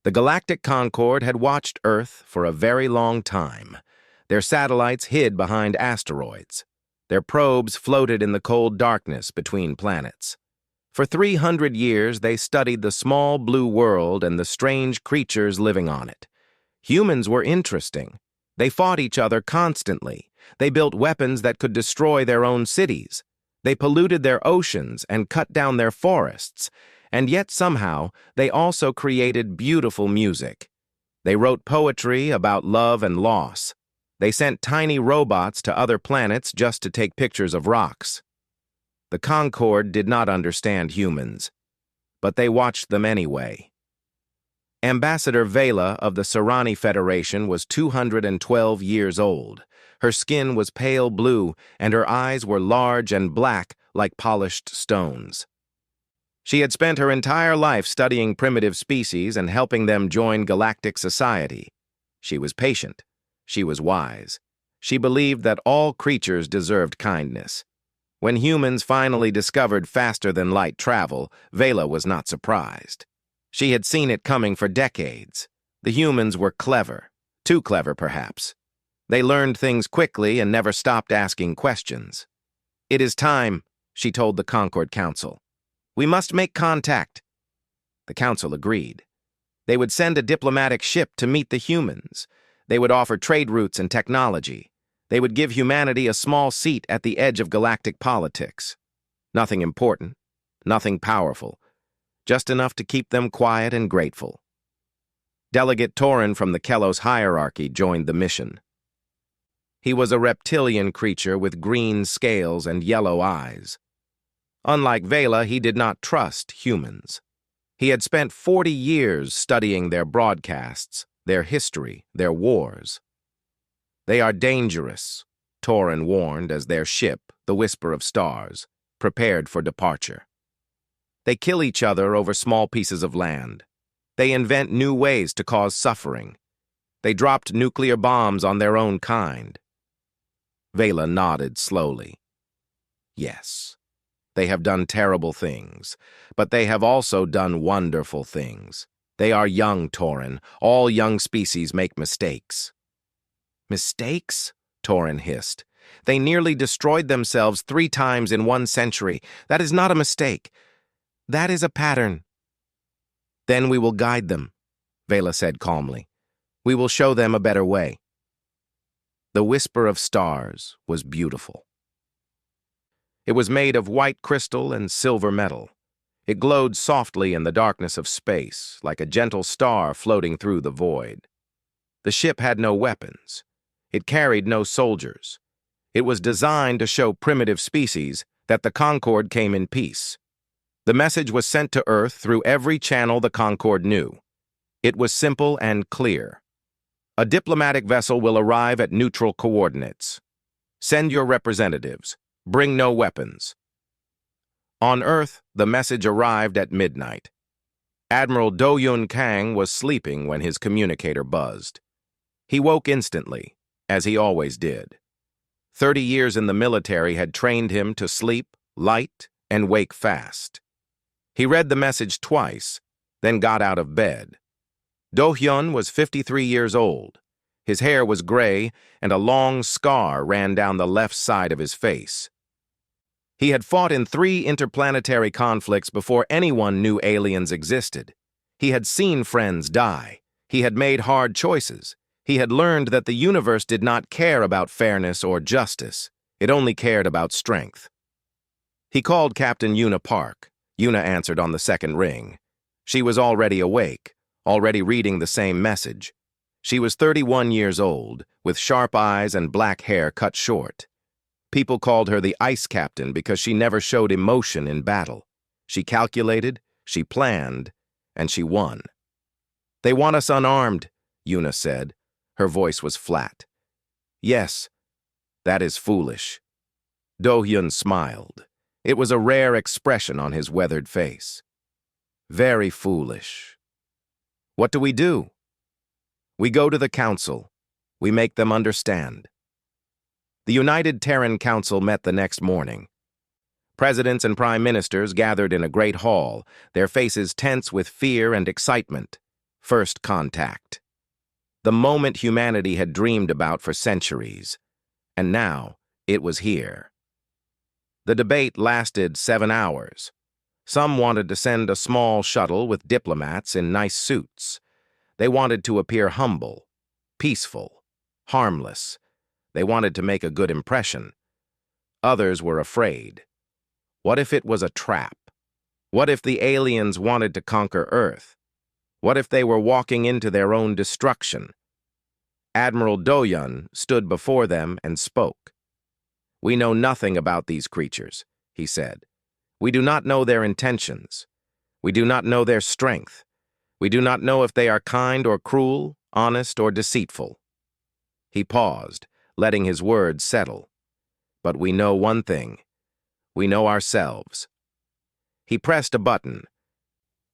The Galactic Concord had watched Earth for a very long time. Their satellites hid behind asteroids. Their probes floated in the cold darkness between planets. For 300 years, they studied the small blue world and the strange creatures living on it. Humans were interesting. They fought each other constantly. They built weapons that could destroy their own cities. They polluted their oceans and cut down their forests. And yet somehow, they also created beautiful music. They wrote poetry about love and loss. They sent tiny robots to other planets just to take pictures of rocks. The Concord did not understand humans, but they watched them anyway. Ambassador Vela of the Serani Federation was 212 years old. Her skin was pale blue, and her eyes were large and black like polished stones. She had spent her entire life studying primitive species and helping them join galactic society. She was patient. She was wise. She believed that all creatures deserved kindness. When humans finally discovered faster-than-light travel, Vela was not surprised. She had seen it coming for decades. The humans were clever. Too clever, perhaps. They learned things quickly and never stopped asking questions. "It is time," she told the Concord Council. "We must make contact." The Council agreed. They would send a diplomatic ship to meet the humans. They would offer trade routes and technology. They would give humanity a small seat at the edge of galactic politics. Nothing important, nothing powerful, just enough to keep them quiet and grateful. Delegate Torin from the Kelos hierarchy joined the mission. He was a reptilian creature with green scales and yellow eyes. Unlike Vela, he did not trust humans. He had spent 40 years studying their broadcasts, their history, their wars. "They are dangerous," Torin warned as their ship, the Whisper of Stars, prepared for departure. "They kill each other over small pieces of land. They invent new ways to cause suffering. They dropped nuclear bombs on their own kind." Vela nodded slowly. "Yes, they have done terrible things, but they have also done wonderful things. They are young, Torin. All young species make mistakes." "Mistakes?" Torin hissed. "They nearly destroyed themselves 3 times in 1 century. That is not a mistake. That is a pattern." "Then we will guide them," Vela said calmly. "We will show them a better way." The Whisper of Stars was beautiful. It was made of white crystal and silver metal. It glowed softly in the darkness of space, like a gentle star floating through the void. The ship had no weapons. It carried no soldiers. It was designed to show primitive species that the Concord came in peace. The message was sent to Earth through every channel the Concord knew. It was simple and clear. "A diplomatic vessel will arrive at neutral coordinates. Send your representatives. Bring no weapons." On Earth, the message arrived at midnight. Admiral Do-Yun Kang was sleeping when his communicator buzzed. He woke instantly, as he always did. 30 years in the military had trained him to sleep, light, and wake fast. He read the message twice, then got out of bed. Do-Hyun was 53 years old. His hair was gray, and a long scar ran down the left side of his face. He had fought in 3 interplanetary conflicts before anyone knew aliens existed. He had seen friends die. He had made hard choices. He had learned that the universe did not care about fairness or justice. It only cared about strength. He called Captain Yuna Park. Yuna answered on the second ring. She was already awake, already reading the same message. She was 31 years old, with sharp eyes and black hair cut short. People called her the Ice Captain because she never showed emotion in battle. She calculated, she planned, and she won. "They want us unarmed," Yuna said. Her voice was flat. "Yes, that is foolish." Do-Hyun smiled. It was a rare expression on his weathered face. "Very foolish. What do we do?" "We go to the council. We make them understand." The United Terran Council met the next morning. Presidents and prime ministers gathered in a great hall, their faces tense with fear and excitement. First contact. The moment humanity had dreamed about for centuries. And now, it was here. The debate lasted 7 hours. Some wanted to send a small shuttle with diplomats in nice suits. They wanted to appear humble, peaceful, harmless. They wanted to make a good impression. Others were afraid. What if it was a trap? What if the aliens wanted to conquer Earth? What if they were walking into their own destruction? Admiral Do-Yun stood before them and spoke. "We know nothing about these creatures," he said. "We do not know their intentions. We do not know their strength. We do not know if they are kind or cruel, honest or deceitful." He paused, letting his words settle. "But we know one thing. We know ourselves." He pressed a button,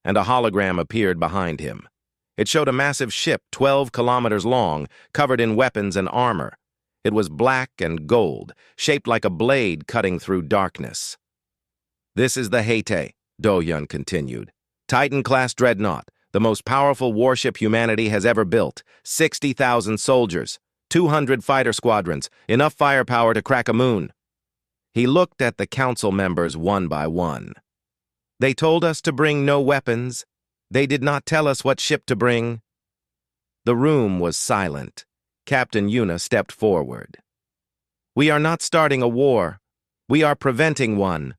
and a hologram appeared behind him. It showed a massive ship 12 kilometers long, covered in weapons and armor. It was black and gold, shaped like a blade cutting through darkness. "This is the HFY," Do-Yun continued. "Titan-class dreadnought, the most powerful warship humanity has ever built. 60,000 soldiers, 200 fighter squadrons, enough firepower to crack a moon." He looked at the council members one by one. "They told us to bring no weapons. They did not tell us what ship to bring." The room was silent. Captain Yuna stepped forward. "We are not starting a war. We are preventing one.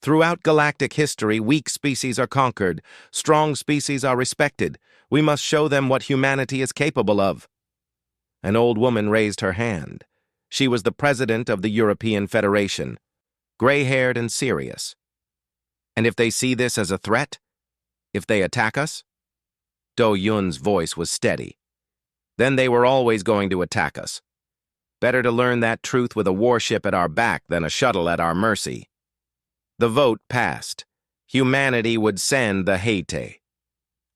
Throughout galactic history, weak species are conquered. Strong species are respected. We must show them what humanity is capable of." An old woman raised her hand. She was the president of the European Federation, gray-haired and serious. "And if they see this as a threat? If they attack us?" Do-Yun's voice was steady. "Then they were always going to attack us. Better to learn that truth with a warship at our back than a shuttle at our mercy." The vote passed. Humanity would send the HFY.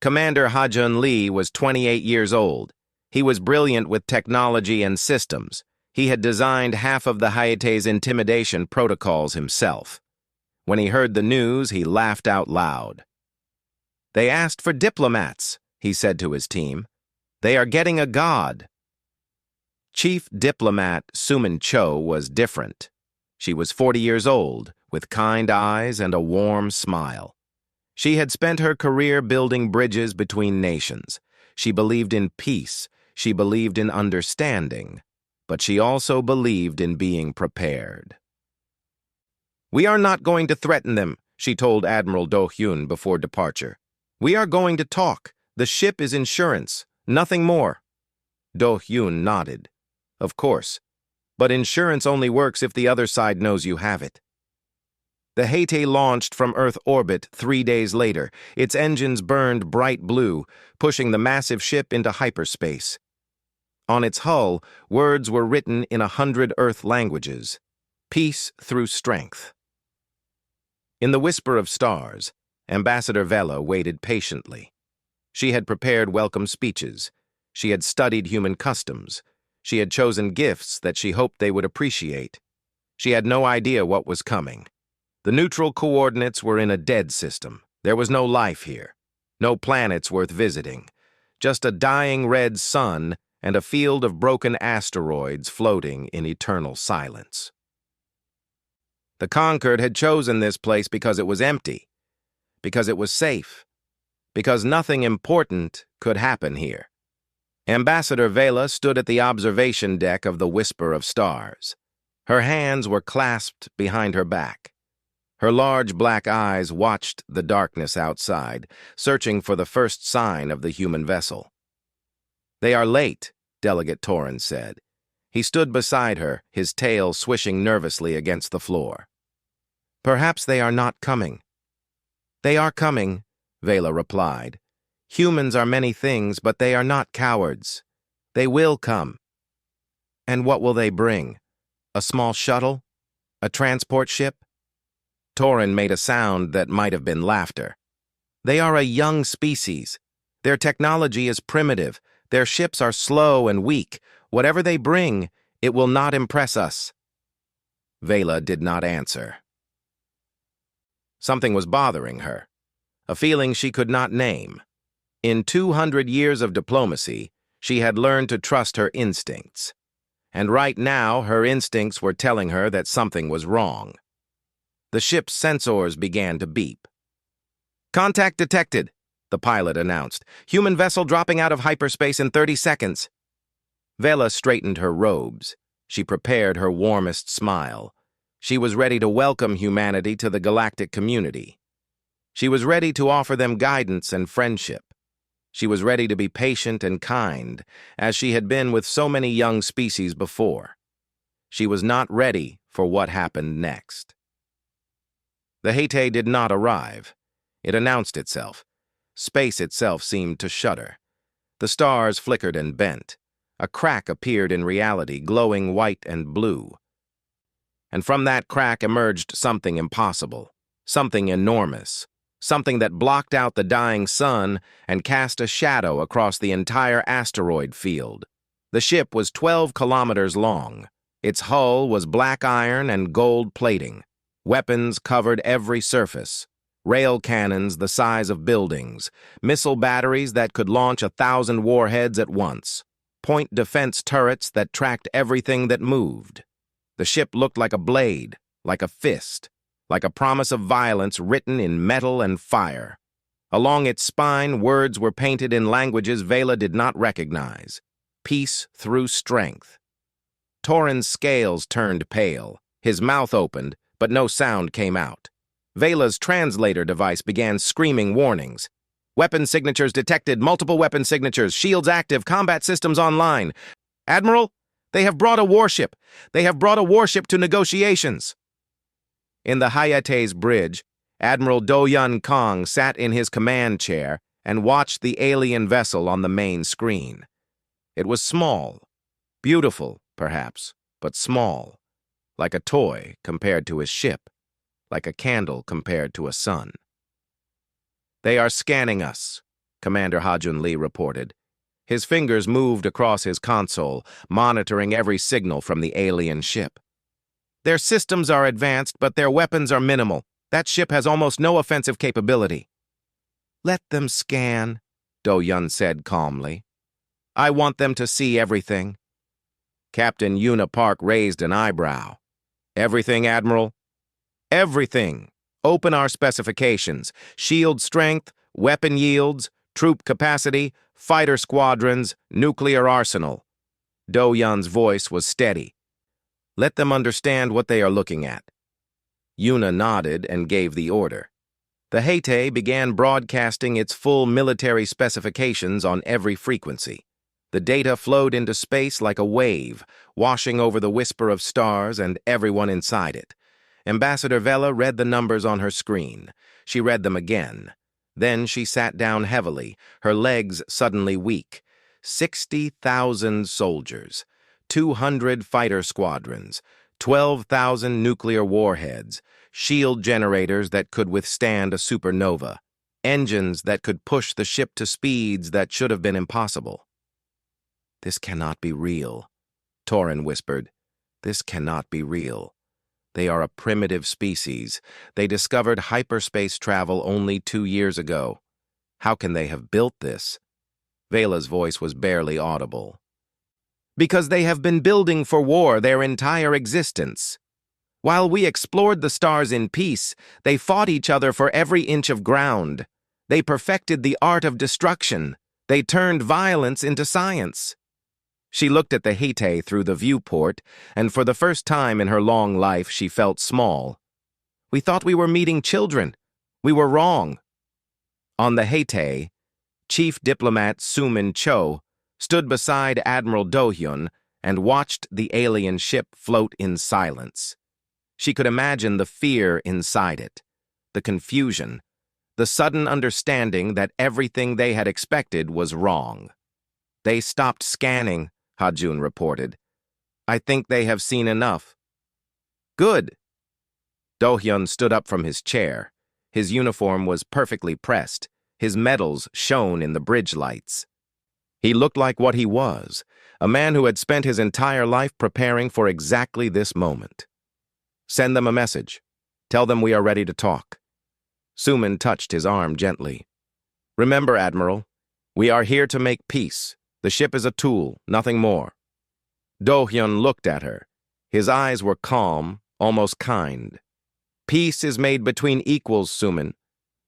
Commander Ha-Jun Lee was 28 years old. He was brilliant with technology and systems. He had designed half of the HFY's intimidation protocols himself. When he heard the news, he laughed out loud. "They asked for diplomats," he said to his team. "They are getting a god." Chief Diplomat Suman Cho was different. She was 40 years old, with kind eyes and a warm smile. She had spent her career building bridges between nations. She believed in peace. She believed in understanding. But she also believed in being prepared. "We are not going to threaten them," she told Admiral Do-Hyun before departure. "We are going to talk. The ship is insurance, nothing more." Do-Hyun nodded. "Of course. But insurance only works if the other side knows you have it." The HFY launched from Earth orbit 3 days later. Its engines burned bright blue, pushing the massive ship into hyperspace. On its hull, words were written in 100 Earth languages. Peace through strength. In the whisper of stars, Ambassador Vela waited patiently. She had prepared welcome speeches. She had studied human customs. She had chosen gifts that she hoped they would appreciate. She had no idea what was coming. The neutral coordinates were in a dead system. There was no life here. No planets worth visiting. Just a dying red sun and a field of broken asteroids floating in eternal silence. The Conquered had chosen this place because it was empty, because it was safe, because nothing important could happen here. Ambassador Vela stood at the observation deck of the Whisper of Stars. Her hands were clasped behind her back. Her large black eyes watched the darkness outside, searching for the first sign of the human vessel. "They are late," Delegate Torrens said. He stood beside her, his tail swishing nervously against the floor. "Perhaps they are not coming." "They are coming," Vela replied. "Humans are many things, but they are not cowards. They will come." "And what will they bring? A small shuttle? A transport ship?" Torren made a sound that might have been laughter. "They are a young species. Their technology is primitive. Their ships are slow and weak. Whatever they bring, it will not impress us." Vela did not answer. Something was bothering her, a feeling she could not name. In 200 years of diplomacy, she had learned to trust her instincts. And right now, her instincts were telling her that something was wrong. The ship's sensors began to beep. "Contact detected," the pilot announced. "Human vessel dropping out of hyperspace in 30 seconds. Vela straightened her robes. She prepared her warmest smile. She was ready to welcome humanity to the galactic community. She was ready to offer them guidance and friendship. She was ready to be patient and kind, as she had been with so many young species before. She was not ready for what happened next. The Hate did not arrive. It announced itself. Space itself seemed to shudder. The stars flickered and bent. A crack appeared in reality, glowing white and blue. And from that crack emerged something impossible, something enormous, something that blocked out the dying sun and cast a shadow across the entire asteroid field. The ship was 12 kilometers long. Its hull was black iron and gold plating. Weapons covered every surface. Rail cannons the size of buildings, missile batteries that could launch 1,000 warheads at once, point defense turrets that tracked everything that moved. The ship looked like a blade, like a fist, like a promise of violence written in metal and fire. Along its spine, words were painted in languages Vela did not recognize. Peace through strength. Torin's scales turned pale. His mouth opened, but no sound came out. Vela's translator device began screaming warnings. "Weapon signatures detected, multiple weapon signatures, shields active, combat systems online. Admiral, they have brought a warship. They have brought a warship to negotiations." In the Hayate's bridge, Admiral Do-Yun Kong sat in his command chair and watched the alien vessel on the main screen. It was small, beautiful, perhaps, but small, like a toy compared to his ship, like a candle compared to a sun. "They are scanning us," Commander Hajun Lee reported. His fingers moved across his console, monitoring every signal from the alien ship. "Their systems are advanced, but their weapons are minimal. That ship has almost no offensive capability." "Let them scan," Do-Yun said calmly. "I want them to see everything." Captain Yuna Park raised an eyebrow. "Everything, Admiral?" "Everything. Open our specifications. Shield strength, weapon yields, troop capacity, fighter squadrons, nuclear arsenal." Do-Yun's voice was steady. "Let them understand what they are looking at." Yuna nodded and gave the order. The Hate began broadcasting its full military specifications on every frequency. The data flowed into space like a wave, washing over the whisper of stars and everyone inside it. Ambassador Vela read the numbers on her screen. She read them again. Then she sat down heavily, her legs suddenly weak. 60,000 soldiers, 200 fighter squadrons, 12,000 nuclear warheads, shield generators that could withstand a supernova, engines that could push the ship to speeds that should have been impossible. "This cannot be real," Torin whispered. "This cannot be real. They are a primitive species. They discovered hyperspace travel only 2 years ago. How can they have built this?" Vela's voice was barely audible. "Because they have been building for war their entire existence. While we explored the stars in peace, they fought each other for every inch of ground. They perfected the art of destruction. They turned violence into science." She looked at the Hate through the viewport, and for the first time in her long life she felt small. "We thought we were meeting children. We were wrong." On the Hate, Chief Diplomat Sumin Cho stood beside Admiral Do-Hyun and watched the alien ship float in silence. She could imagine the fear inside it, the confusion, the sudden understanding that everything they had expected was wrong. "They stopped scanning," Hajun reported. "I think they have seen enough." "Good." Do-Hyun stood up from his chair. His uniform was perfectly pressed. His medals shone in the bridge lights. He looked like what he was, a man who had spent his entire life preparing for exactly this moment. "Send them a message. Tell them we are ready to talk." Sumin touched his arm gently. "Remember, Admiral, We are here to make peace. The ship is a tool, nothing more. Do-hyun looked at her. His eyes were calm, almost kind. Peace is made between equals, Sumin.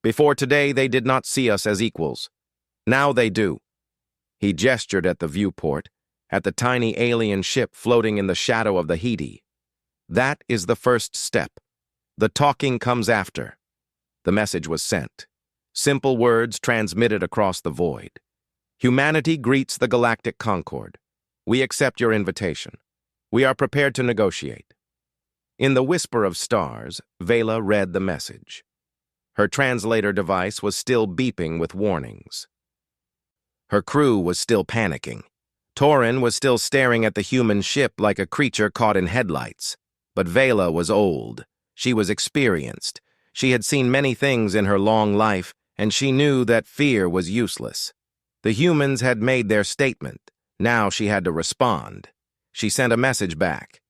Before today, they did not see us as equals. Now they do. He gestured at the viewport, at the tiny alien ship floating in the shadow of the Hedi. That is the first step. The talking comes after. The message was sent. Simple words transmitted across the void. Humanity greets the Galactic Concord. We accept your invitation. We are prepared to negotiate. In the whisper of stars, Vela read the message. Her translator device was still beeping with warnings. Her crew was still panicking. Torin was still staring at the human ship like a creature caught in headlights. But Vela was old. She was experienced. She had seen many things in her long life, and she knew that fear was useless. The humans had made their statement. Now she had to respond. She sent a message back.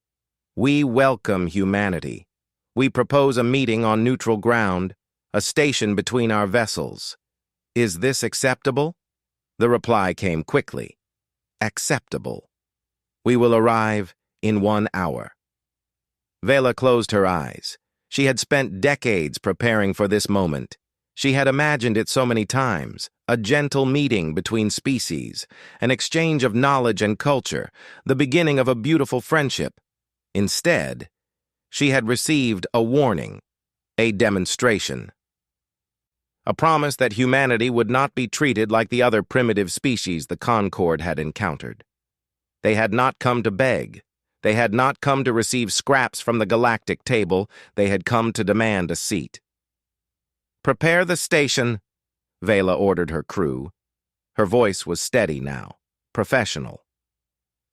We welcome humanity. We propose a meeting on neutral ground, a station between our vessels. Is this acceptable? The reply came quickly. Acceptable. We will arrive in 1 hour. Vela closed her eyes. She had spent decades preparing for this moment. She had imagined it so many times, a gentle meeting between species, an exchange of knowledge and culture, the beginning of a beautiful friendship. Instead, she had received a warning, a demonstration. A promise that humanity would not be treated like the other primitive species the Concord had encountered. They had not come to beg. They had not come to receive scraps from the galactic table. They had come to demand a seat. Prepare the station, Vela ordered her crew. Her voice was steady now, professional.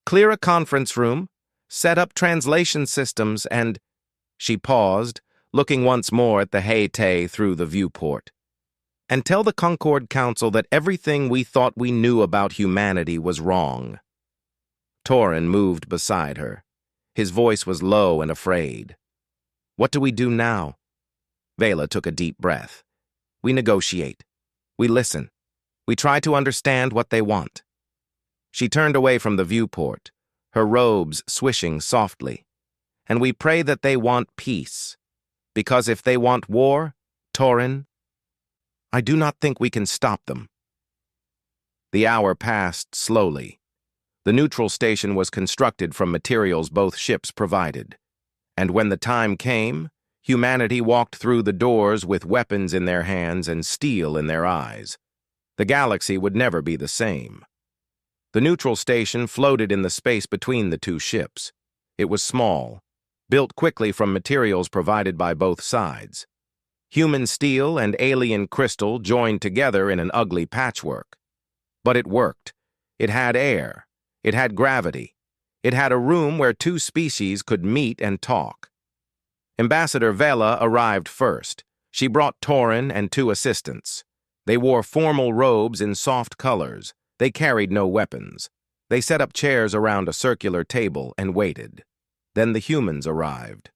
Clear a conference room, set up translation systems, and... She paused, looking once more at the Haite through the viewport. And tell the Concord Council that everything we thought we knew about humanity was wrong. Torin moved beside her. His voice was low and afraid. What do we do now? Vela took a deep breath. We negotiate. We listen. We try to understand what they want. She turned away from the viewport, her robes swishing softly. And we pray that they want peace. Because if they want war, Torin, I do not think we can stop them. The hour passed slowly. The neutral station was constructed from materials both ships provided. And when the time came, humanity walked through the doors with weapons in their hands and steel in their eyes. The galaxy would never be the same. The neutral station floated in the space between the two ships. It was small, built quickly from materials provided by both sides. Human steel and alien crystal joined together in an ugly patchwork. But it worked. It had air. It had gravity. It had a room where two species could meet and talk. Ambassador Vela arrived first. She brought Torin and 2 assistants. They wore formal robes in soft colors. They carried no weapons. They set up chairs around a circular table and waited. Then the humans arrived.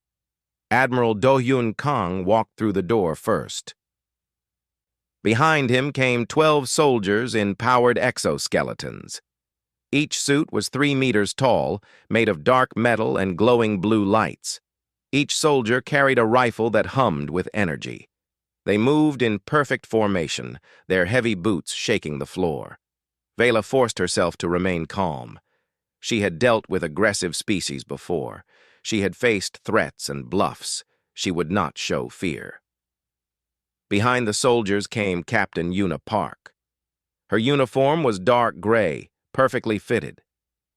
Admiral Do-hyun Kang walked through the door first. Behind him came 12 soldiers in powered exoskeletons. Each suit was 3 meters tall, made of dark metal and glowing blue lights. Each soldier carried a rifle that hummed with energy. They moved in perfect formation, their heavy boots shaking the floor. Vela forced herself to remain calm. She had dealt with aggressive species before. She had faced threats and bluffs. She would not show fear. Behind the soldiers came Captain Yuna Park. Her uniform was dark gray, perfectly fitted.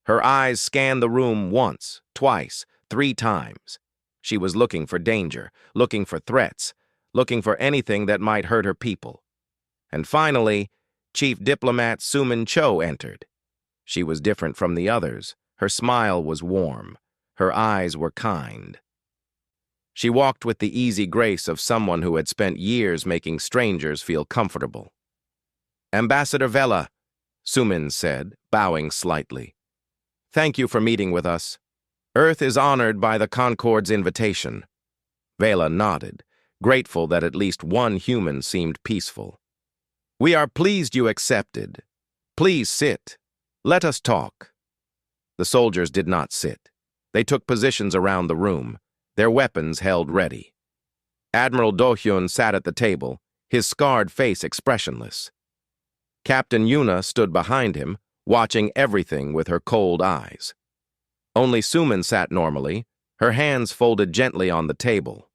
Her eyes scanned the room once, twice, 3 times. She was looking for danger, looking for threats, looking for anything that might hurt her people. And finally, Chief Diplomat Sumin Cho entered. She was different from the others. Her smile was warm. Her eyes were kind. She walked with the easy grace of someone who had spent years making strangers feel comfortable. Ambassador Vela, Sumin said, bowing slightly. Thank you for meeting with us. Earth is honored by the Concord's invitation. Vela nodded, grateful that at least one human seemed peaceful. We are pleased you accepted. Please sit. Let us talk. The soldiers did not sit. They took positions around the room, their weapons held ready. Admiral Do-hyun sat at the table, his scarred face expressionless. Captain Yuna stood behind him, watching everything with her cold eyes. Only Suman sat normally, her hands folded gently on the table.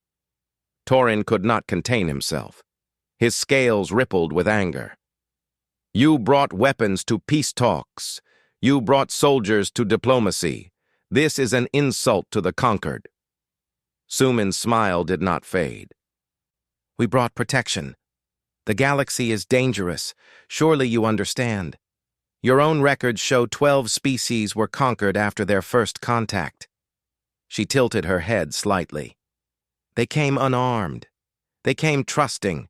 Torin could not contain himself. His scales rippled with anger. You brought weapons to peace talks. You brought soldiers to diplomacy. This is an insult to the conquered. Suman's smile did not fade. We brought protection. The galaxy is dangerous. Surely you understand. Your own records show 12 species were conquered after their first contact. She tilted her head slightly. They came unarmed. They came trusting.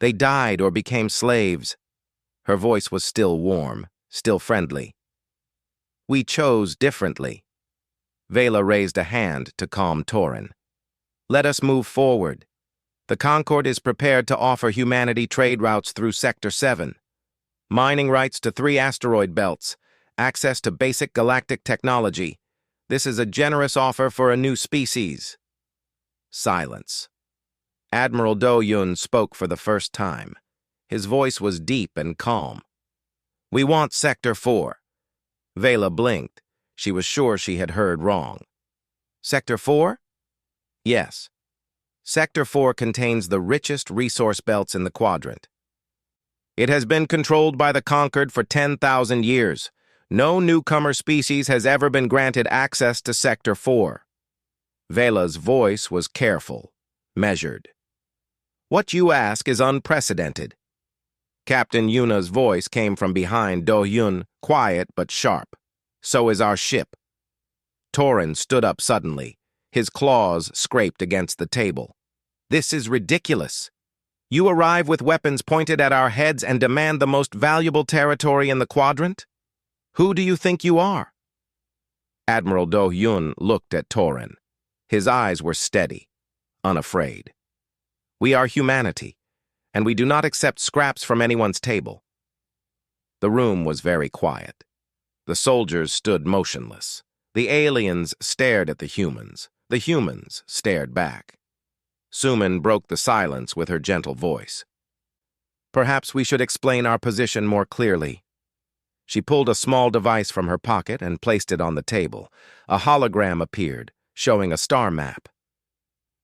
They died or became slaves. Her voice was still warm, still friendly. We chose differently. Vela raised a hand to calm Torin. Let us move forward. The Concord is prepared to offer humanity trade routes through Sector 7. Mining rights to 3 asteroid belts, access to basic galactic technology. This is a generous offer for a new species. Silence. Admiral Do-hyun spoke for the first time. His voice was deep and calm. We want Sector 4. Vela blinked. She was sure she had heard wrong. Sector 4? Yes. Sector 4 contains the richest resource belts in the quadrant. It has been controlled by the conquered for 10,000 years. No newcomer species has ever been granted access to Sector 4. Vela's voice was careful, measured. What you ask is unprecedented. Captain Yuna's voice came from behind Do-hyun, quiet but sharp. So is our ship. Torin stood up suddenly. His claws scraped against the table. This is ridiculous. You arrive with weapons pointed at our heads and demand the most valuable territory in the quadrant? Who do you think you are? Admiral Do-hyun looked at Torin. His eyes were steady, unafraid. We are humanity, and we do not accept scraps from anyone's table. The room was very quiet. The soldiers stood motionless. The aliens stared at the humans. The humans stared back. Suman broke the silence with her gentle voice. Perhaps we should explain our position more clearly. She pulled a small device from her pocket and placed it on the table. A hologram appeared, showing a star map.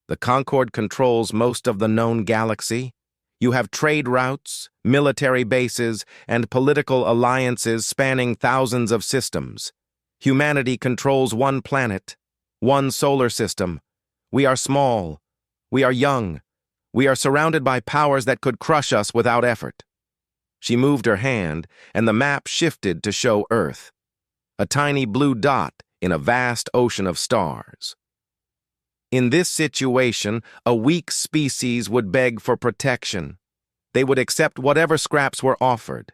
The Concord controls most of the known galaxy. You have trade routes, military bases, and political alliances spanning thousands of systems. Humanity controls one planet, one solar system. We are small. We are young. We are surrounded by powers that could crush us without effort. She moved her hand, and the map shifted to show Earth, a tiny blue dot in a vast ocean of stars. In this situation, a weak species would beg for protection. They would accept whatever scraps were offered.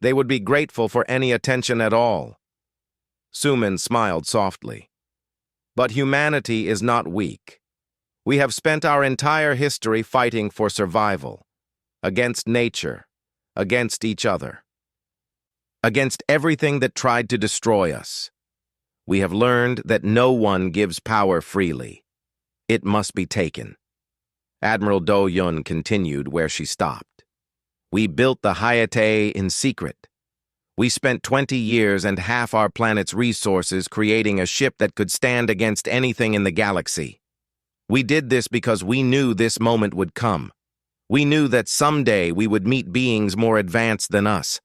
They would be grateful for any attention at all. Suman smiled softly. But humanity is not weak. We have spent our entire history fighting for survival, against nature, against each other, against everything that tried to destroy us. We have learned that no one gives power freely. It must be taken. Admiral Do-hyun continued where she stopped. We built the Hayate in secret. We spent 20 years and half our planet's resources creating a ship that could stand against anything in the galaxy. We did this because we knew this moment would come. We knew that someday we would meet beings more advanced than us.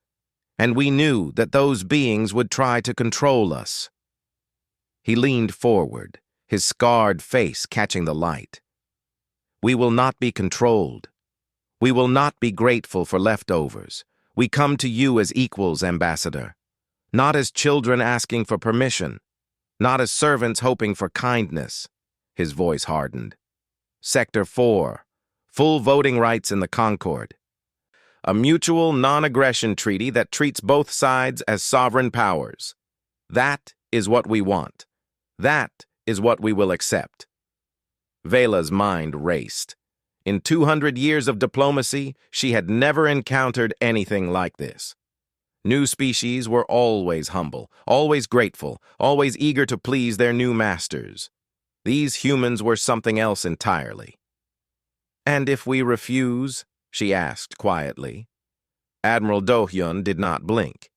And we knew that those beings would try to control us. He leaned forward, his scarred face catching the light. We will not be controlled. We will not be grateful for leftovers. We come to you as equals, Ambassador. Not as children asking for permission. Not as servants hoping for kindness. His voice hardened. Sector 4. Full voting rights in the Concord. A mutual non-aggression treaty that treats both sides as sovereign powers. That is what we want. That is what we will accept. Vela's mind raced. In 200 years of diplomacy, she had never encountered anything like this. New species were always humble, always grateful, always eager to please their new masters. These humans were something else entirely. "And if we refuse?" she asked quietly. Admiral Do-hyun did not blink.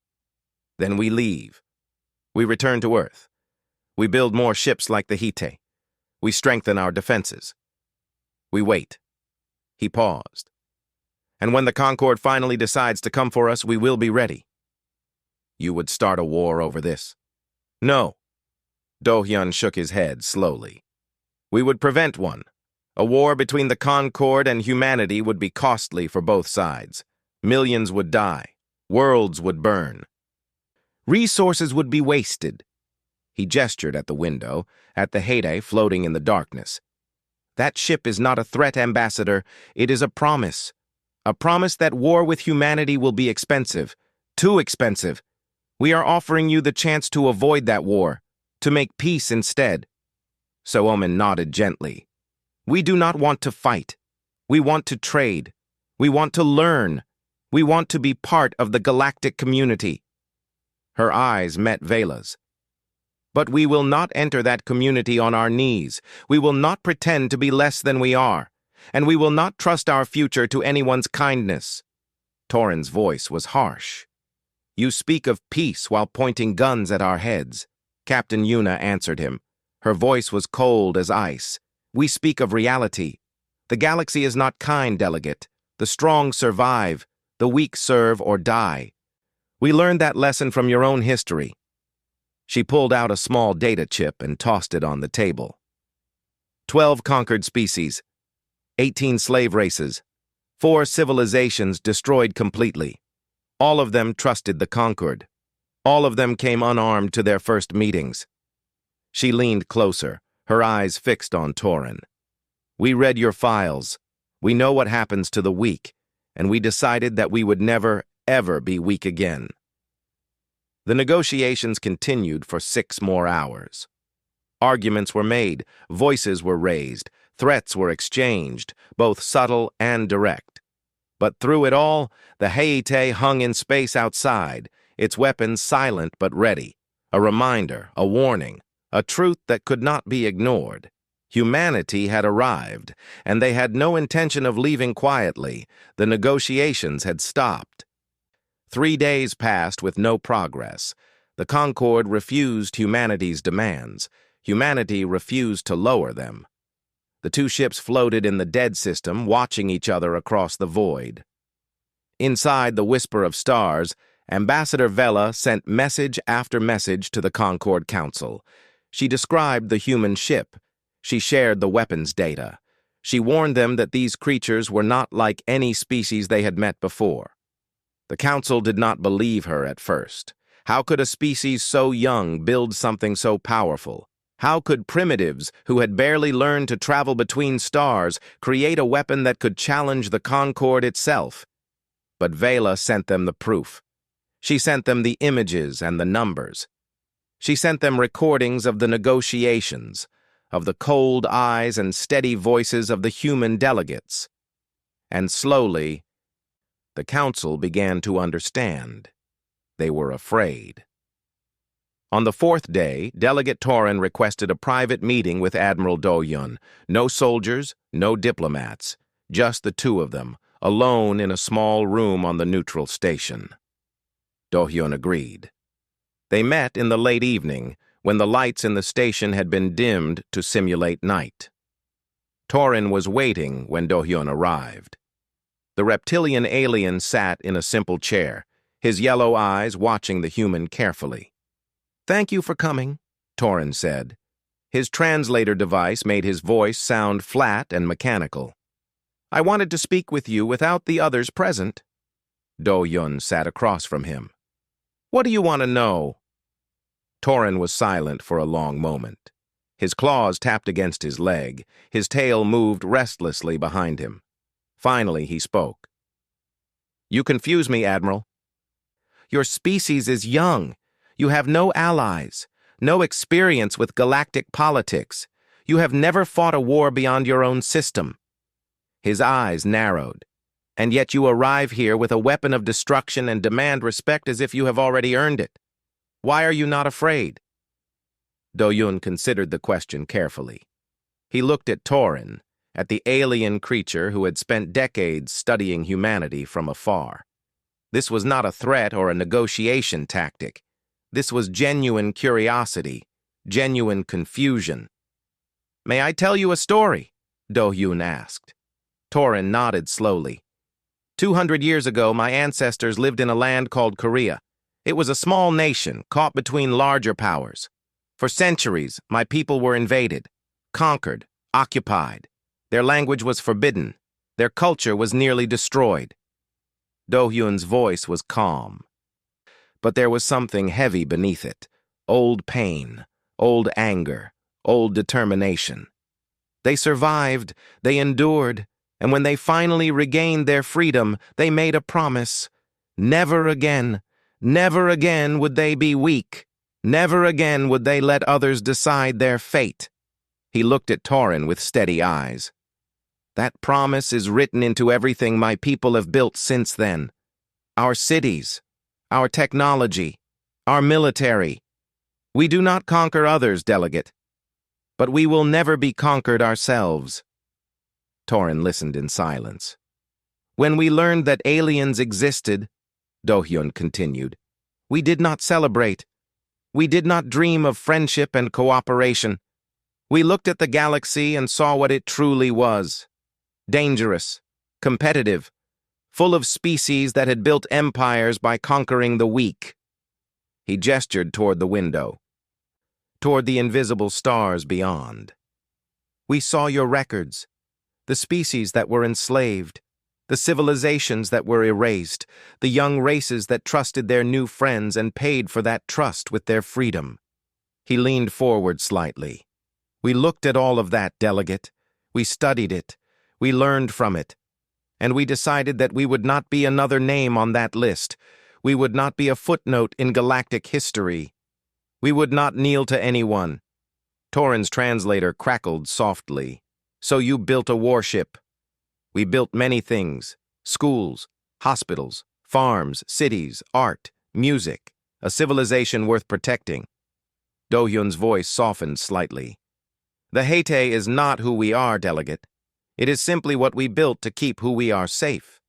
"Then we leave. We return to Earth. We build more ships like the Hite. We strengthen our defenses. We wait." He paused. "And when the Concorde finally decides to come for us, we will be ready." "You would start a war over this?" "No." Do-hyun shook his head slowly. "We would prevent one. A war between the Concorde and humanity would be costly for both sides. Millions would die. Worlds would burn. Resources would be wasted." He gestured at the window, at the Hade floating in the darkness. "That ship is not a threat, Ambassador. It is a promise. A promise that war with humanity will be expensive. Too expensive. We are offering you the chance to avoid that war, to make peace instead." So-Omen nodded gently. "We do not want to fight. We want to trade. We want to learn. We want to be part of the galactic community." Her eyes met Vela's. "But we will not enter that community on our knees. We will not pretend to be less than we are. And we will not trust our future to anyone's kindness." Torin's voice was harsh. "You speak of peace while pointing guns at our heads." Captain Yuna answered him. Her voice was cold as ice. "We speak of reality. The galaxy is not kind, delegate. The strong survive. The weak serve or die. We learned that lesson from your own history." She pulled out a small data chip and tossed it on the table. 12 conquered species, 18 slave races, 4 civilizations destroyed completely. All of them trusted the Concorde. All of them came unarmed to their first meetings. She leaned closer, her eyes fixed on Torin. "We read your files. We know what happens to the weak, and we decided that we would never, ever be weak again." The negotiations continued for 6 more hours. Arguments were made, voices were raised, threats were exchanged, both subtle and direct. But through it all, the Haite hung in space outside, its weapons silent but ready, a reminder, a warning, a truth that could not be ignored. Humanity had arrived, and they had no intention of leaving quietly. The negotiations had stopped. 3 days passed with no progress. The Concorde refused humanity's demands. Humanity refused to lower them. The 2 ships floated in the dead system, watching each other across the void. Inside the whisper of stars, Ambassador Vela sent message after message to the Concorde Council. She described the human ship. She shared the weapons data. She warned them that these creatures were not like any species they had met before. The Council did not believe her at first. How could a species so young build something so powerful? How could primitives, who had barely learned to travel between stars, create a weapon that could challenge the Concorde itself? But Vela sent them the proof. She sent them the images and the numbers. She sent them recordings of the negotiations, of the cold eyes and steady voices of the human delegates. And slowly, the Council began to understand. They were afraid. On the 4th day, Delegate Torin requested a private meeting with Admiral Do-hyun. No soldiers, no diplomats, just the 2 of them, alone in a small room on the neutral station. Do-hyun agreed. They met in the late evening, when the lights in the station had been dimmed to simulate night. Torin was waiting when Do-hyun arrived. The reptilian alien sat in a simple chair, his yellow eyes watching the human carefully. "Thank you for coming," Torin said. His translator device made his voice sound flat and mechanical. "I wanted to speak with you without the others present." Do-hyun sat across from him. "What do you want to know?" Torin was silent for a long moment. His claws tapped against his leg. His tail moved restlessly behind him. Finally, he spoke. "You confuse me, Admiral. Your species is young. You have no allies, no experience with galactic politics. You have never fought a war beyond your own system." His eyes narrowed. and yet you arrive here with a weapon of destruction and demand respect as if you have already earned it. Why are you not afraid? Do-Yun considered the question carefully. He looked at Torin, at the alien creature who had spent decades studying humanity from afar. This was not a threat or a negotiation tactic. This was genuine curiosity, genuine confusion. "May I tell you a story?" Do-Yun asked. Torin nodded slowly. 200 years ago, my ancestors lived in a land called Korea. It was a small nation, caught between larger powers. For centuries, my people were invaded, conquered, occupied. Their language was forbidden. Their culture was nearly destroyed. Do-Hyun's voice was calm. But there was something heavy beneath it. Old pain, old anger, old determination. They survived, they endured, and when they finally regained their freedom, they made a promise. Never again would they be weak. Never again would they let others decide their fate. He looked at Torin with steady eyes. That promise is written into everything my people have built since then. Our cities, our technology, our military. We do not conquer others, delegate, but we will never be conquered ourselves. Torin listened in silence. When we learned that aliens existed, Do-Hyun continued, we did not celebrate. We did not dream of friendship and cooperation. We looked at the galaxy and saw what it truly was. Dangerous, competitive, full of species that had built empires by conquering the weak. He gestured toward the window, toward the invisible stars beyond. We saw your records, the species that were enslaved, the civilizations that were erased, the young races that trusted their new friends and paid for that trust with their freedom. He leaned forward slightly. We looked at all of that, delegate. We studied it. We learned from it. And we decided that we would not be another name on that list. We would not be a footnote in galactic history. We would not kneel to anyone. Torin's translator crackled softly. So you built a warship. We built many things. Schools, hospitals, farms, cities, art, music. A civilization worth protecting. Do-Hyun's voice softened slightly. The Haite is not who we are, delegate. It is simply what we built to keep who we are safe.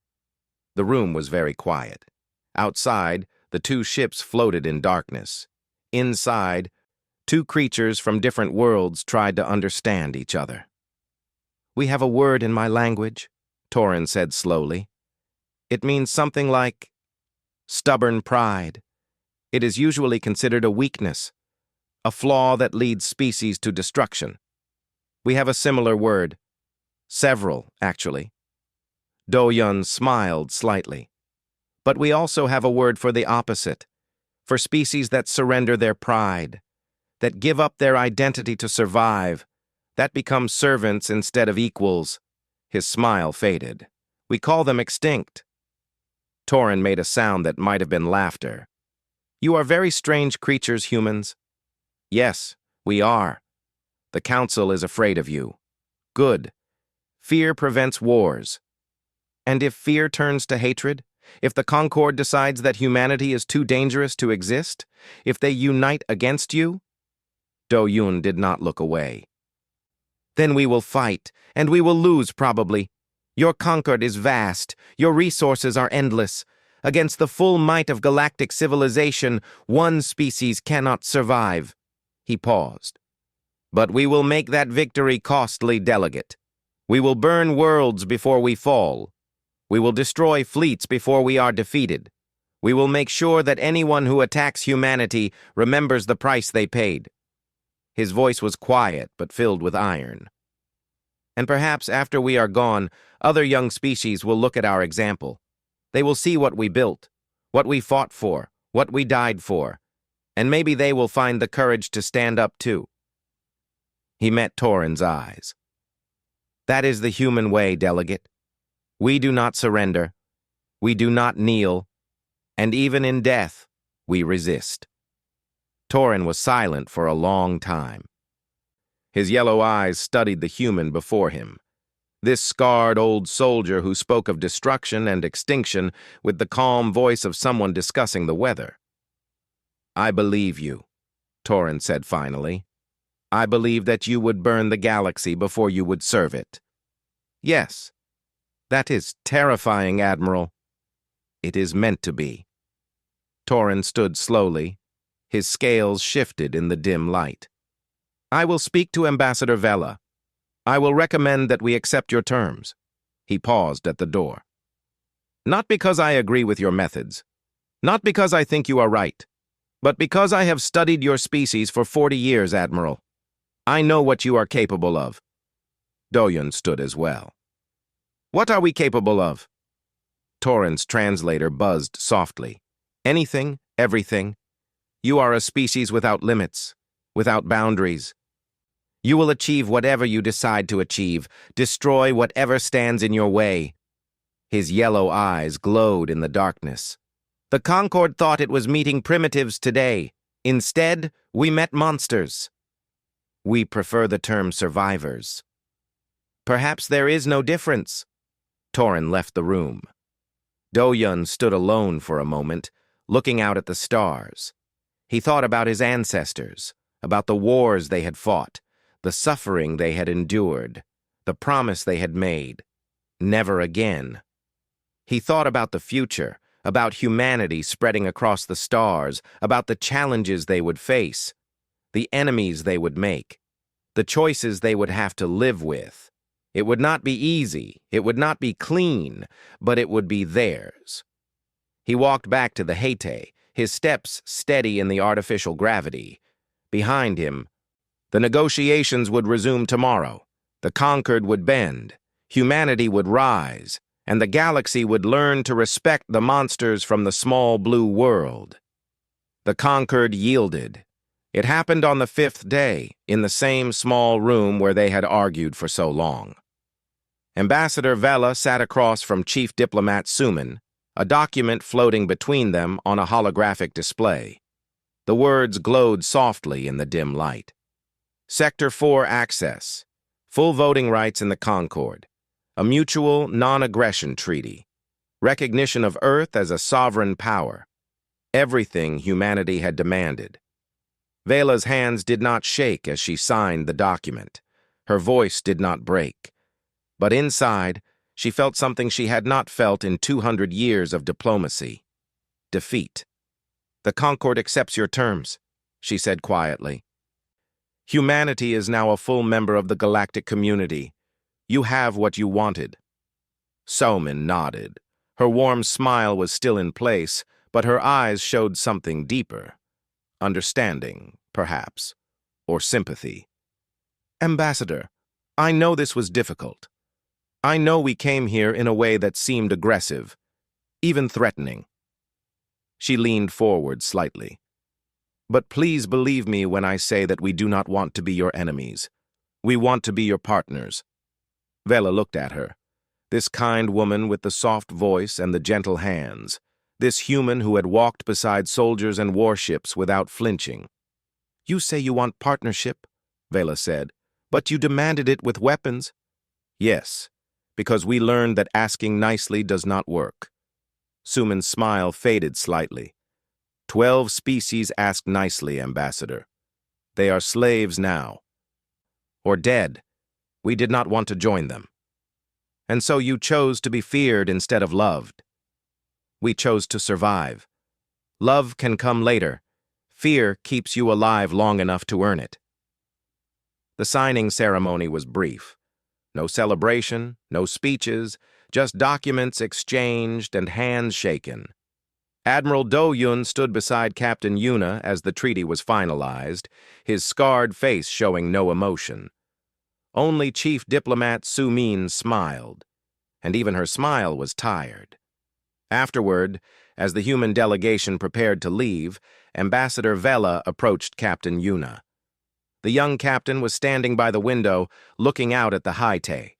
The room was very quiet. Outside, the two ships floated in darkness. Inside, two creatures from different worlds tried to understand each other. We have a word in my language, Torin said slowly. It means something like stubborn pride. It is usually considered a weakness, a flaw that leads species to destruction. We have a similar word. Several, actually. Do-Hyun smiled slightly. But we also have a word for the opposite, for species that surrender their pride, that give up their identity to survive, that become servants instead of equals. His smile faded. We call them extinct. Torin made a sound that might have been laughter. You are very strange creatures, humans. Yes, we are. The Council is afraid of you. Good. Fear prevents wars. And if fear turns to hatred, if the Concord decides that humanity is too dangerous to exist, if they unite against you, Do-Yun did not look away. Then we will fight, and we will lose probably. Your Concord is vast, your resources are endless. Against the full might of galactic civilization, one species cannot survive. He paused. But we will make that victory costly, delegate. We will burn worlds before we fall. We will destroy fleets before we are defeated. We will make sure that anyone who attacks humanity remembers the price they paid. His voice was quiet but filled with iron. And perhaps after we are gone, other young species will look at our example. They will see what we built, what we fought for, what we died for, and maybe they will find the courage to stand up too. He met Torin's eyes. That is the human way, delegate. We do not surrender. We do not kneel. And even in death, we resist. Torin was silent for a long time. His yellow eyes studied the human before him. This scarred old soldier who spoke of destruction and extinction with the calm voice of someone discussing the weather. "I believe you," Torrin said finally. "I believe that you would burn the galaxy before you would serve it." "Yes. That is terrifying, Admiral." "It is meant to be." Torrin stood slowly. His scales shifted in the dim light. "I will speak to Ambassador Vela. I will recommend that we accept your terms." He paused at the door. "Not because I agree with your methods, not because I think you are right, but because I have studied your species for 40 years, Admiral. I know what you are capable of." Doyun stood as well. "What are we capable of?" Torrin's translator buzzed softly. "Anything, everything. You are a species without limits, without boundaries. You will achieve whatever you decide to achieve, destroy whatever stands in your way." His yellow eyes glowed in the darkness. "The Concord thought it was meeting primitives today. Instead, we met monsters. We prefer the term survivors." "Perhaps there is no difference." Torrin left the room. Doyun stood alone for a moment, looking out at the stars. He thought about his ancestors, about the wars they had fought, the suffering they had endured, the promise they had made. Never again. He thought about the future, about humanity spreading across the stars, about the challenges they would face, the enemies they would make, the choices they would have to live with. It would not be easy, it would not be clean, but it would be theirs. He walked back to the Hete, his steps steady in the artificial gravity. Behind him, the negotiations would resume tomorrow. The conquered would bend, humanity would rise, and the galaxy would learn to respect the monsters from the small blue world. The conquered yielded. It happened on the 5th day, in the same small room where they had argued for so long. Ambassador Vela sat across from Chief Diplomat Suman, a document floating between them on a holographic display. The words glowed softly in the dim light. Sector 4 access, full voting rights in the Concord, a mutual non-aggression treaty, recognition of Earth as a sovereign power, everything humanity had demanded. Vela's hands did not shake as she signed the document. Her voice did not break. But inside, she felt something she had not felt in 200 years of diplomacy. Defeat. "The Concord accepts your terms," she said quietly. "Humanity is now a full member of the galactic community. You have what you wanted." Soman nodded. Her warm smile was still in place, but her eyes showed something deeper. Understanding, perhaps, or sympathy. "Ambassador, I know this was difficult. I know we came here in a way that seemed aggressive, even threatening." She leaned forward slightly. "But please believe me when I say that we do not want to be your enemies. We want to be your partners." Vela looked at her. This kind woman with the soft voice and the gentle hands. This human who had walked beside soldiers and warships without flinching. "You say you want partnership," Vela said, "but you demanded it with weapons." "Yes, because we learned that asking nicely does not work." Suman's smile faded slightly. 12 species ask nicely, Ambassador. They are slaves now. Or dead. We did not want to join them. And so you chose to be feared instead of loved. We chose to survive. Love can come later. Fear keeps you alive long enough to earn it. The signing ceremony was brief. No celebration, no speeches, just documents exchanged and hands shaken. Admiral Do-Yun stood beside Captain Yuna as the treaty was finalized, his scarred face showing no emotion. Only Chief Diplomat Su-Min smiled, and even her smile was tired. Afterward, as the human delegation prepared to leave, Ambassador Vela approached Captain Yuna. The young captain was standing by the window, looking out at the Haite.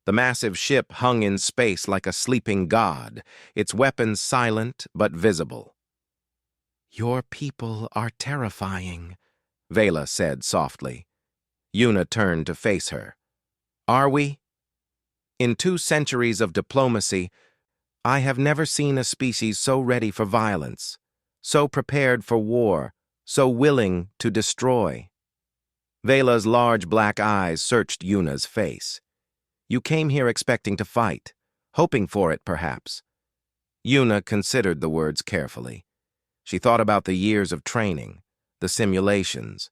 The massive ship hung in space like a sleeping god, its weapons silent but visible. "Your people are terrifying," Vela said softly. Yuna turned to face her. "Are we?" In 2 centuries of diplomacy, I have never seen a species so ready for violence, so prepared for war, so willing to destroy. Vela's large black eyes searched Yuna's face. You came here expecting to fight, hoping for it, perhaps. Yuna considered the words carefully. She thought about the years of training, the simulations,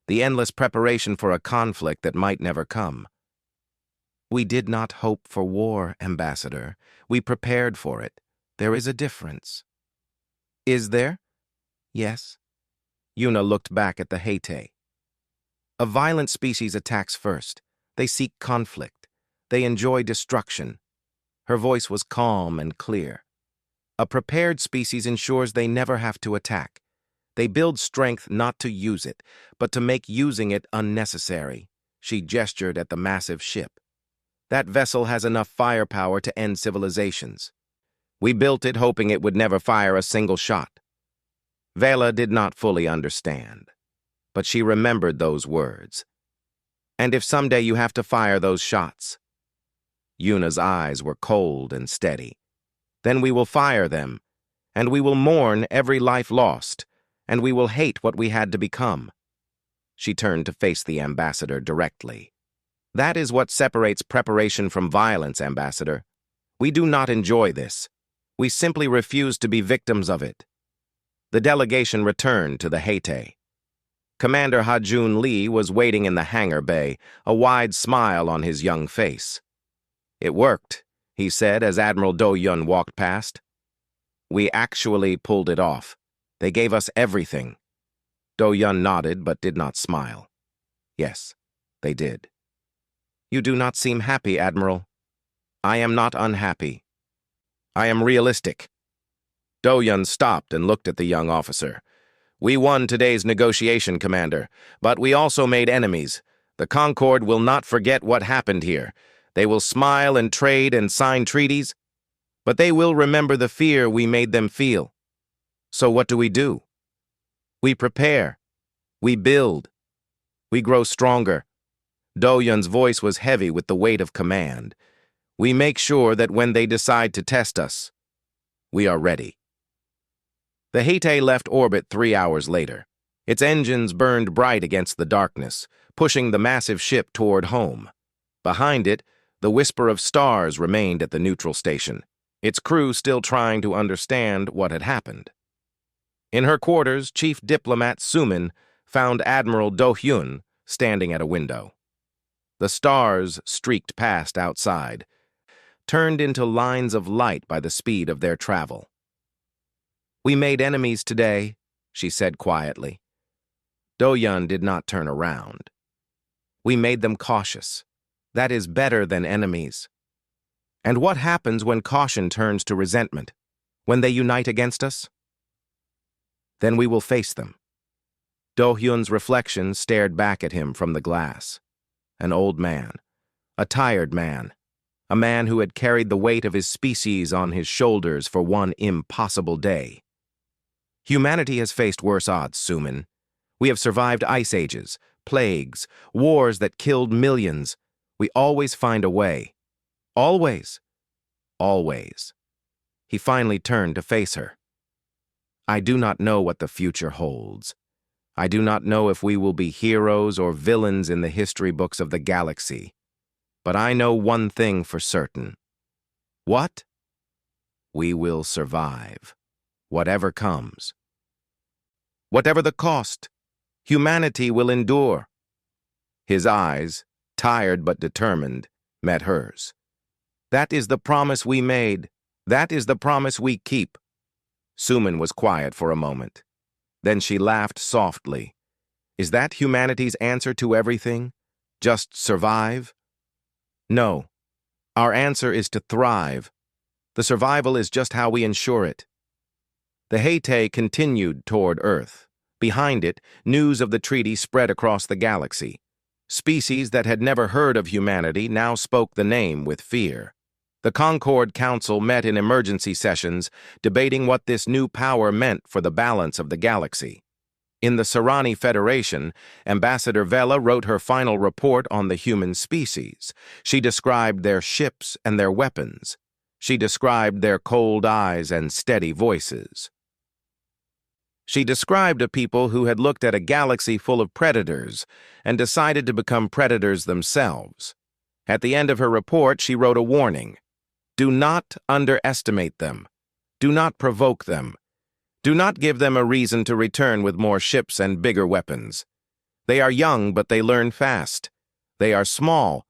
the endless preparation for a conflict that might never come. We did not hope for war, Ambassador. We prepared for it. There is a difference. Is there? Yes. Yuna looked back at the Hete. A violent species attacks first. They seek conflict. They enjoy destruction. Her voice was calm and clear. A prepared species ensures they never have to attack. They build strength not to use it, but to make using it unnecessary. She gestured at the massive ship. That vessel has enough firepower to end civilizations. We built it hoping it would never fire a single shot. Vela did not fully understand, but she remembered those words. And if someday you have to fire those shots? Yuna's eyes were cold and steady. Then we will fire them, and we will mourn every life lost, and we will hate what we had to become. She turned to face the ambassador directly. That is what separates preparation from violence, Ambassador. We do not enjoy this. We simply refuse to be victims of it. The delegation returned to the Hete. Commander Hajun Lee was waiting in the hangar bay, a wide smile on his young face. It worked, he said as Admiral Do Yun walked past. We actually pulled it off. They gave us everything. Do Yun nodded but did not smile. Yes, they did. You do not seem happy, Admiral. I am not unhappy. I am realistic. Do Yun stopped and looked at the young officer. We won today's negotiation, Commander, but we also made enemies. The Concord will not forget what happened here. They will smile and trade and sign treaties, but they will remember the fear we made them feel. So what do? We prepare. We build. We grow stronger. Do Yun's voice was heavy with the weight of command. We make sure that when they decide to test us, we are ready. The Hete left orbit 3 hours later. Its engines burned bright against the darkness, pushing the massive ship toward home. Behind it, the whisper of stars remained at the neutral station, its crew still trying to understand what had happened. In her quarters, Chief Diplomat Sumin found Admiral Do Hyun standing at a window. The stars streaked past outside, turned into lines of light by the speed of their travel. We made enemies today, she said quietly. Do Yun did not turn around. We made them cautious. That is better than enemies. And what happens when caution turns to resentment? When they unite against us? Then we will face them. Do Hyun's reflection stared back at him from the glass. An old man, a tired man, a man who had carried the weight of his species on his shoulders for one impossible day. Humanity has faced worse odds, Sumin. We have survived ice ages, plagues, wars that killed millions. We always find a way. Always. Always. He finally turned to face her. I do not know what the future holds. I do not know if we will be heroes or villains in the history books of the galaxy. But I know one thing for certain. What? We will survive, whatever comes. Whatever the cost, humanity will endure. His eyes, tired but determined, met hers. That is the promise we made. That is the promise we keep. Sumin was quiet for a moment. Then she laughed softly. Is that humanity's answer to everything? Just survive? No. Our answer is to thrive. The survival is just how we ensure it. The Hete continued toward Earth. Behind it, news of the treaty spread across the galaxy. Species that had never heard of humanity now spoke the name with fear. The Concord Council met in emergency sessions, debating what this new power meant for the balance of the galaxy. In the Serrani Federation, Ambassador Vela wrote her final report on the human species. She described their ships and their weapons. She described their cold eyes and steady voices. She described a people who had looked at a galaxy full of predators and decided to become predators themselves. At the end of her report, she wrote a warning. Do not underestimate them. Do not provoke them. Do not give them a reason to return with more ships and bigger weapons. They are young, but they learn fast. They are small,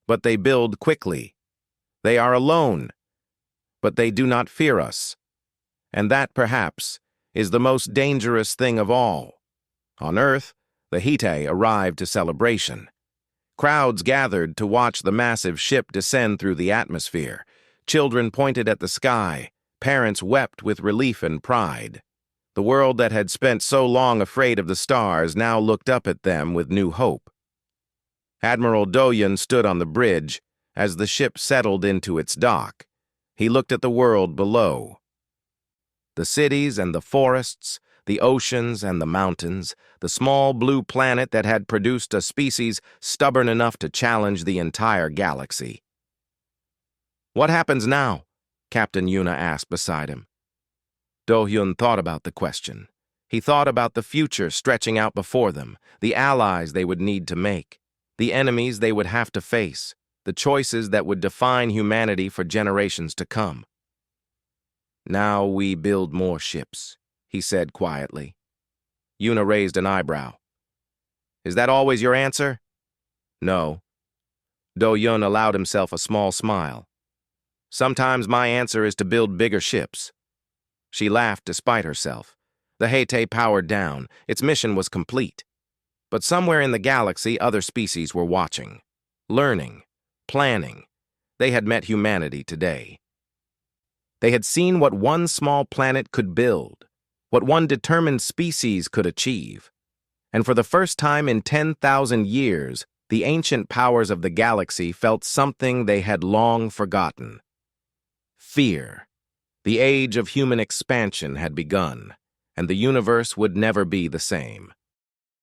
but they build quickly. They are alone, but they do not fear us. And that, perhaps, is the most dangerous thing of all. On Earth, the Hite arrived to celebration. Crowds gathered to watch the massive ship descend through the atmosphere. Children pointed at the sky. Parents wept with relief and pride. The world that had spent so long afraid of the stars now looked up at them with new hope. Admiral Doyon stood on the bridge as the ship settled into its dock. He looked at the world below. The cities and the forests, the oceans and the mountains, the small blue planet that had produced a species stubborn enough to challenge the entire galaxy. What happens now? Captain Yuna asked beside him. Do-hyun thought about the question. He thought about the future stretching out before them, the allies they would need to make, the enemies they would have to face, the choices that would define humanity for generations to come. Now we build more ships, he said quietly. Yuna raised an eyebrow. Is that always your answer? No. Do-hyun allowed himself a small smile. Sometimes my answer is to build bigger ships. She laughed despite herself. The Hate powered down. Its mission was complete. But somewhere in the galaxy, other species were watching, learning, planning. They had met humanity today. They had seen what one small planet could build, what one determined species could achieve. And for the first time in 10,000 years, the ancient powers of the galaxy felt something they had long forgotten. Fear. The age of human expansion had begun, and the universe would never be the same.